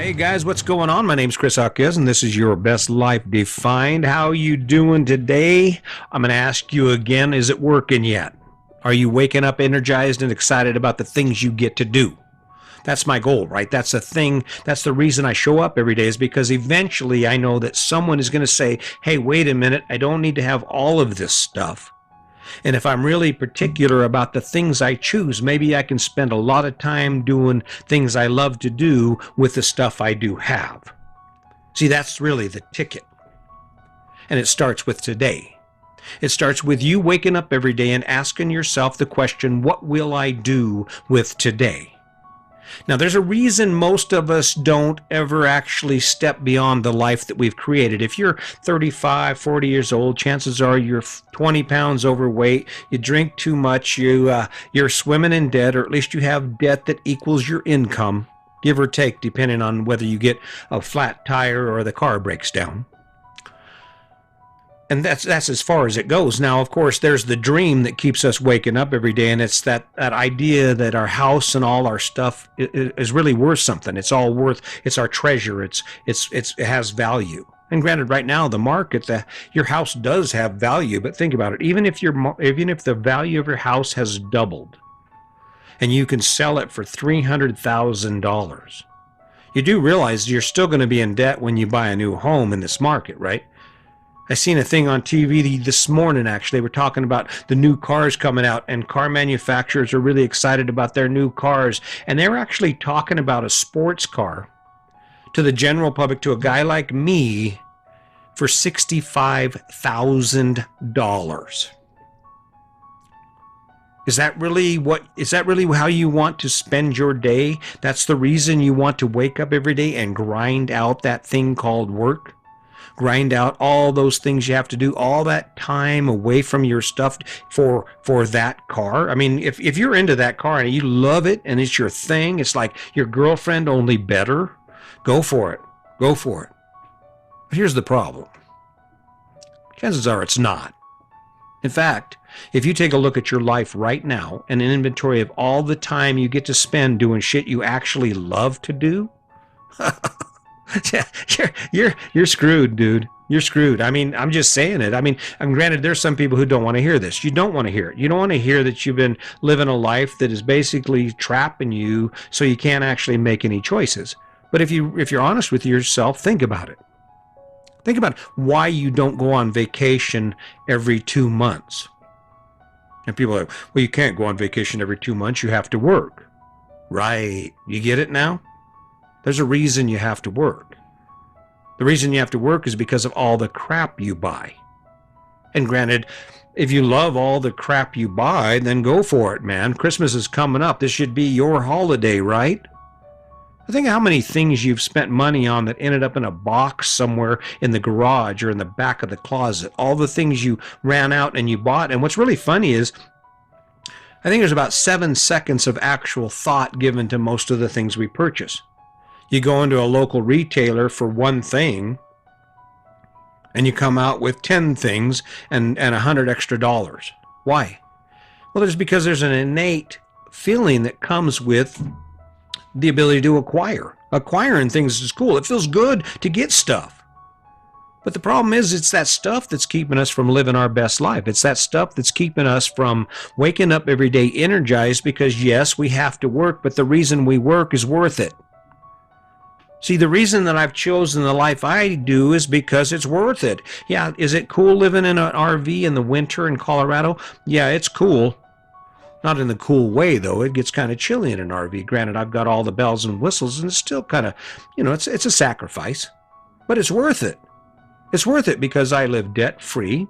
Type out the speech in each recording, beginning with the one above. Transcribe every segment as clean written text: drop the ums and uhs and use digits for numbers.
Hey guys, what's going on? My name's Chris Hawkes, and this is Your Best Life Defined. How you doing today? I'm going to ask you again, is it working yet? Are you waking up energized and excited about the things you get to do? That's my goal, right? That's the thing. That's the reason I show up every day, is because eventually I know that someone is going to say, hey, wait a minute, I don't need to have all of this stuff. And if I'm really particular about the things I choose, maybe I can spend a lot of time doing things I love to do with the stuff I do have. See, that's really the ticket. And it starts with today. It starts with you waking up every day and asking yourself the question, what will I do with today? Now, there's a reason most of us don't ever actually step beyond the life that we've created. If you're 35, 40 years old, chances are you're 20 pounds overweight, you drink too much, you're swimming in debt, or at least you have debt that equals your income, give or take, depending on whether you get a flat tire or the car breaks down. And that's as far as it goes. Now, of course, there's the dream that keeps us waking up every day, and it's that idea that our house and all our stuff is really worth something. It's all worth. It's our treasure. It has value. And granted, right now the market, your house does have value. But think about it. Even if the value of your house has doubled, and you can sell it for $300,000, you do realize you're still going to be in debt when you buy a new home in this market, right? I seen a thing on TV this morning, actually. They were talking about the new cars coming out, and car manufacturers are really excited about their new cars. And they were actually talking about a sports car to the general public, to a guy like me, for $65,000. Is that really how you want to spend your day? That's the reason you want to wake up every day and grind out that thing called work? Grind out all those things you have to do, all that time away from your stuff for that car. I mean, if you're into that car and you love it and it's your thing, it's like your girlfriend, only better, go for it. Go for it. But here's the problem. Chances are it's not. In fact, if you take a look at your life right now and an inventory of all the time you get to spend doing shit you actually love to do, you're screwed, dude. You're screwed. I mean, I'm just saying it. I mean, granted, there's some people who don't want to hear this. You don't want to hear it. You don't want to hear that you've been living a life that is basically trapping you so you can't actually make any choices. But if you're honest with yourself, think about it. Think about why you don't go on vacation every 2 months. And people are like, well, you can't go on vacation every 2 months. You have to work. Right. You get it now? There's a reason you have to work. The reason you have to work is because of all the crap you buy. And granted, if you love all the crap you buy, then go for it, man. Christmas is coming up. This should be your holiday, right? Think of how many things you've spent money on that ended up in a box somewhere in the garage or in the back of the closet. All the things you ran out and you bought. And what's really funny is, I think there's about 7 seconds of actual thought given to most of the things we purchase. You go into a local retailer for one thing, and you come out with 10 things and $100 extra. Why? Well, because there's an innate feeling that comes with the ability to acquire. Acquiring things is cool. It feels good to get stuff. But the problem is, it's that stuff that's keeping us from living our best life. It's that stuff that's keeping us from waking up every day energized, because yes, we have to work, but the reason we work is worth it. See, the reason that I've chosen the life I do is because it's worth it. Yeah, is it cool living in an RV in the winter in Colorado? Yeah, it's cool. Not in the cool way, though. It gets kind of chilly in an RV. Granted, I've got all the bells and whistles, and it's still kind of, it's a sacrifice. But it's worth it. It's worth it because I live debt-free.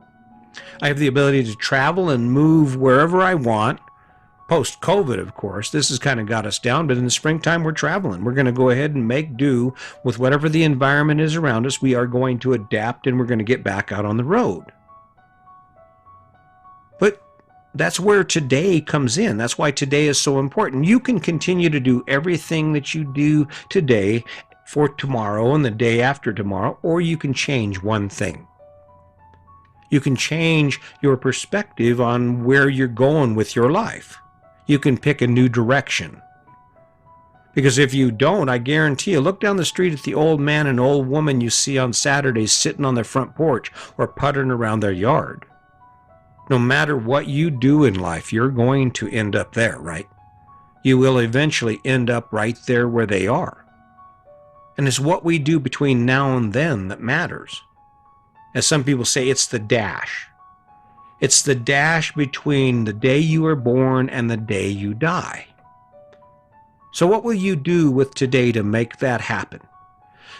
I have the ability to travel and move wherever I want. Post-COVID, of course, this has kind of got us down, but in the springtime, we're traveling. We're going to go ahead and make do with whatever the environment is around us. We are going to adapt, and we're going to get back out on the road. But that's where today comes in. That's why today is so important. You can continue to do everything that you do today for tomorrow and the day after tomorrow, or you can change one thing. You can change your perspective on where you're going with your life. You can pick a new direction. Because if you don't, I guarantee you, look down the street at the old man and old woman you see on Saturdays sitting on their front porch or puttering around their yard. No matter what you do in life, you're going to end up there, right? You will eventually end up right there where they are. And it's what we do between now and then that matters. As some people say, it's the dash. It's the dash between the day you were born and the day you die. So what will you do with today to make that happen?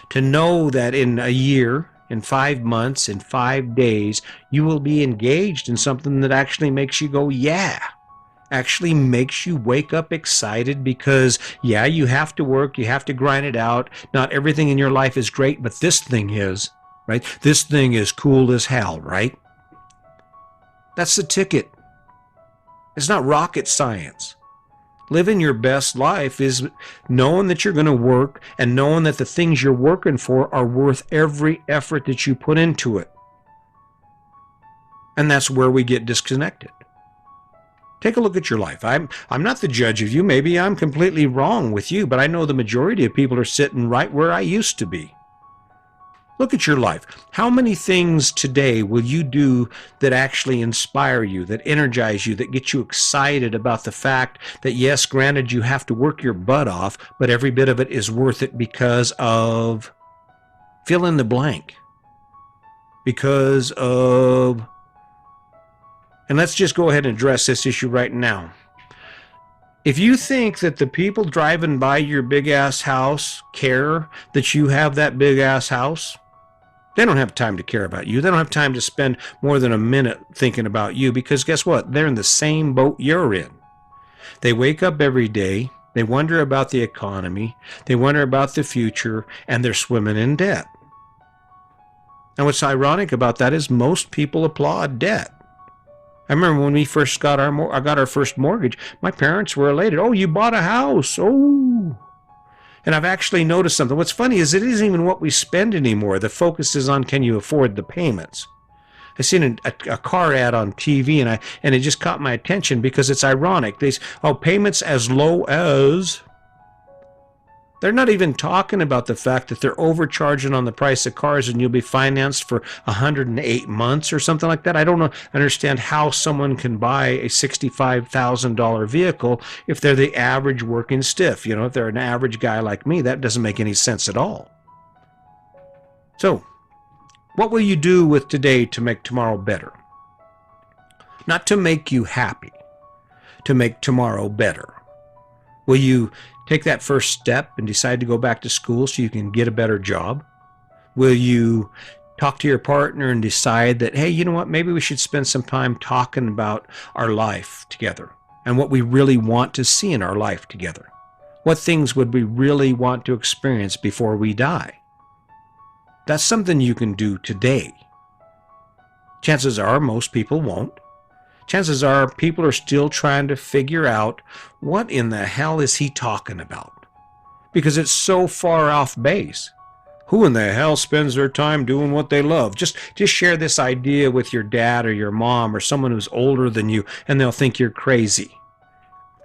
To know that in a year, in 5 months, in 5 days, you will be engaged in something that actually makes you go, yeah. Actually makes you wake up excited because, yeah, you have to work, you have to grind it out. Not everything in your life is great, but this thing is, right? This thing is cool as hell, right? That's the ticket. It's not rocket science. Living your best life is knowing that you're going to work and knowing that the things you're working for are worth every effort that you put into it. And that's where we get disconnected. Take a look at your life. I'm not the judge of you. Maybe I'm completely wrong with you, but I know the majority of people are sitting right where I used to be. Look at your life. How many things today will you do that actually inspire you, that energize you, that get you excited about the fact that, yes, granted, you have to work your butt off, but every bit of it is worth it because of fill in the blank. Because of, and let's just go ahead and address this issue right now. If you think that the people driving by your big-ass house care that you have that big-ass house, they don't have time to care about you. They don't have time to spend more than a minute thinking about you because guess what? They're in the same boat you're in. They wake up every day. They wonder about the economy. They wonder about the future, and they're swimming in debt. And what's ironic about that is most people applaud debt. I remember when we first got our first mortgage, my parents were elated. Oh, you bought a house. Oh. And I've actually noticed something. What's funny is it isn't even what we spend anymore. The focus is on can you afford the payments. I seen a car ad on TV and it just caught my attention because it's ironic. Payments as low as. They're not even talking about the fact that they're overcharging on the price of cars and you'll be financed for 108 months or something like that. I don't understand how someone can buy a $65,000 vehicle if they're the average working stiff. You know, if they're an average guy like me, that doesn't make any sense at all. So, what will you do with today to make tomorrow better? Not to make you happy, to make tomorrow better. Will you take that first step and decide to go back to school so you can get a better job? Will you talk to your partner and decide that, hey, you know what, maybe we should spend some time talking about our life together and what we really want to see in our life together? What things would we really want to experience before we die? That's something you can do today. Chances are most people won't. Chances are people are still trying to figure out what in the hell is he talking about? Because it's so far off base. Who in the hell spends their time doing what they love? Just share this idea with your dad or your mom or someone who's older than you and they'll think you're crazy.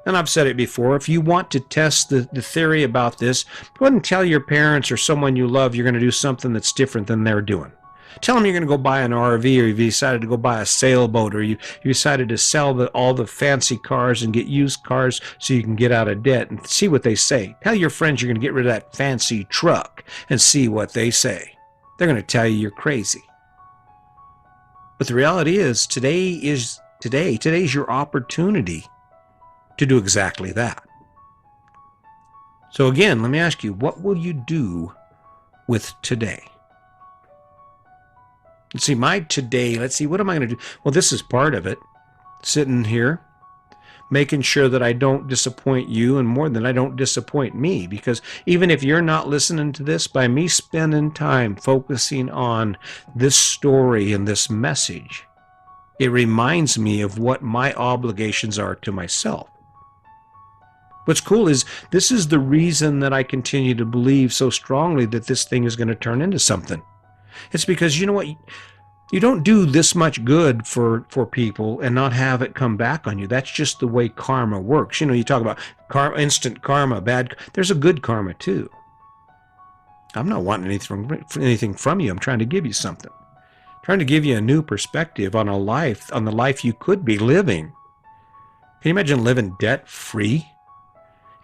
And I've said it before, if you want to test the theory about this, go ahead and tell your parents or someone you love you're going to do something that's different than they're doing. Tell them you're going to go buy an RV, or you decided to go buy a sailboat, or you decided to sell all the fancy cars and get used cars so you can get out of debt, and see what they say. Tell your friends you're going to get rid of that fancy truck and see what they say. They're going to tell you you're crazy. But the reality is, today's your opportunity to do exactly that. So again, let me ask you, what will you do with today? Let's see, what am I going to do? Well, this is part of it. Sitting here, making sure that I don't disappoint you, and more than I don't disappoint me, because even if you're not listening to this, by me spending time focusing on this story and this message, it reminds me of what my obligations are to myself. What's cool is this is the reason that I continue to believe so strongly that this thing is going to turn into something. It's because, you know what, You don't do this much good for people and not have it come back on you. That's just the way karma works. You know, you talk about instant karma, bad. There's a good karma too. I'm not wanting anything from you. I'm trying to give you something. I'm trying to give you a new perspective on the life you could be living. Can you imagine living debt-free?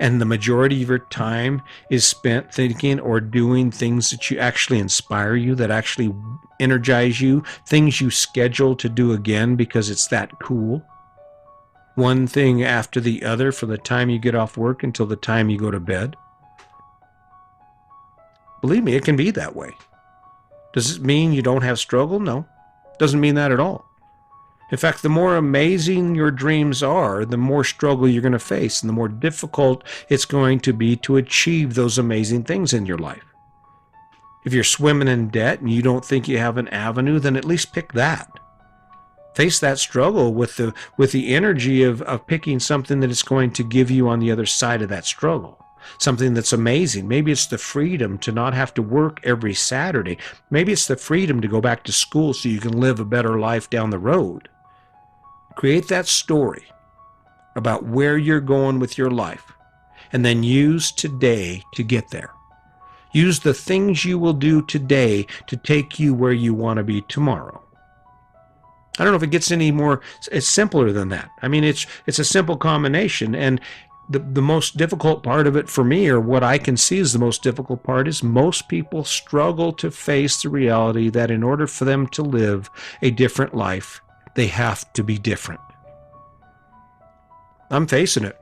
And the majority of your time is spent thinking or doing things that you actually inspire you, that actually energize you, things you schedule to do again because it's that cool. One thing after the other from the time you get off work until the time you go to bed. Believe me, it can be that way. Does it mean you don't have struggle? No, doesn't mean that at all. In fact, the more amazing your dreams are, the more struggle you're going to face and the more difficult it's going to be to achieve those amazing things in your life. If you're swimming in debt and you don't think you have an avenue, then at least pick that. Face that struggle with the energy of picking something that it's going to give you on the other side of that struggle. Something that's amazing. Maybe it's the freedom to not have to work every Saturday. Maybe it's the freedom to go back to school so you can live a better life down the road. Create that story about where you're going with your life, and then use today to get there. Use the things you will do today to take you where you want to be tomorrow. I don't know if it gets any more, it's simpler than that. I mean, it's a simple combination, and the most difficult part of it for me, or what I can see is the most difficult part, is most people struggle to face the reality that in order for them to live a different life, they have to be different. I'm facing it.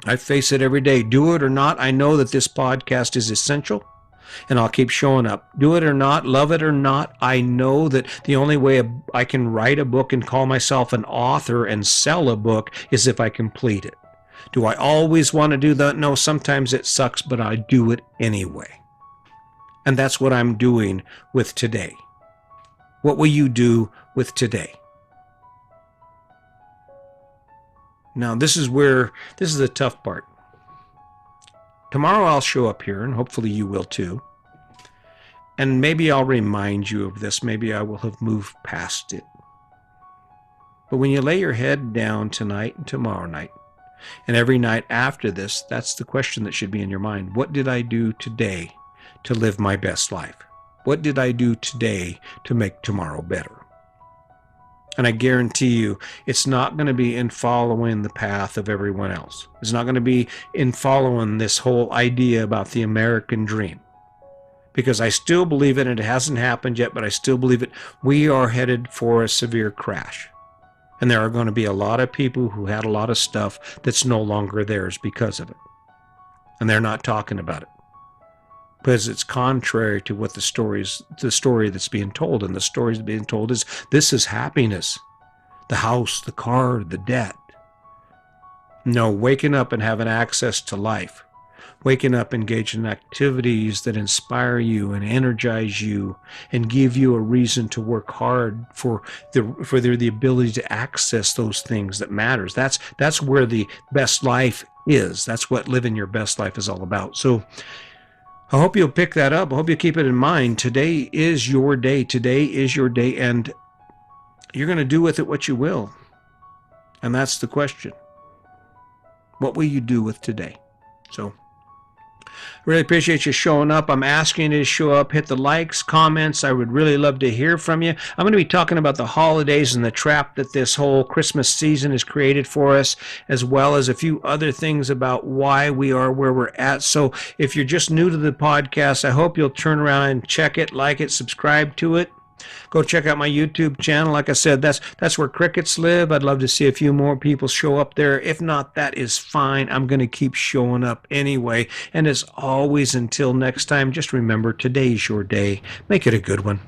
I face it every day. Do it or not, I know that this podcast is essential, and I'll keep showing up. Do it or not, love it or not, I know that the only way I can write a book and call myself an author and sell a book is if I complete it. Do I always want to do that? No, sometimes it sucks, but I do it anyway. And that's what I'm doing with today. What will you do with today? Now, this is the tough part. Tomorrow I'll show up here, and hopefully you will too. And maybe I'll remind you of this. Maybe I will have moved past it. But when you lay your head down tonight and tomorrow night, and every night after this, that's the question that should be in your mind. What did I do today to live my best life? What did I do today to make tomorrow better? And I guarantee you, it's not going to be in following the path of everyone else. It's not going to be in following this whole idea about the American dream. Because I still believe it, and it hasn't happened yet, but I still believe it. We are headed for a severe crash. And there are going to be a lot of people who had a lot of stuff that's no longer theirs because of it. And they're not talking about it. Because it's contrary to what the story that's being told. And the story that's being told is, this is happiness. The house, the car, the debt. No, waking up and having access to life. Waking up, engaging in activities that inspire you and energize you and give you a reason to work hard for the ability to access those things that matters. That's where the best life is. That's what living your best life is all about. So I hope you'll pick that up. I hope you keep it in mind. Today is your day. Today is your day, and you're going to do with it what you will. And that's the question. What will you do with today? So really appreciate you showing up. I'm asking you to show up, hit the likes, comments. I would really love to hear from you. I'm going to be talking about the holidays and the trap that this whole Christmas season has created for us, as well as a few other things about why we are where we're at. So if you're just new to the podcast, I hope you'll turn around and check it, like it, subscribe to it. Go check out my YouTube channel. Like I said, that's where crickets live. I'd love to see a few more people show up there. If not, that is fine. I'm going to keep showing up anyway. And as always, until next time, just remember, today's your day. Make it a good one.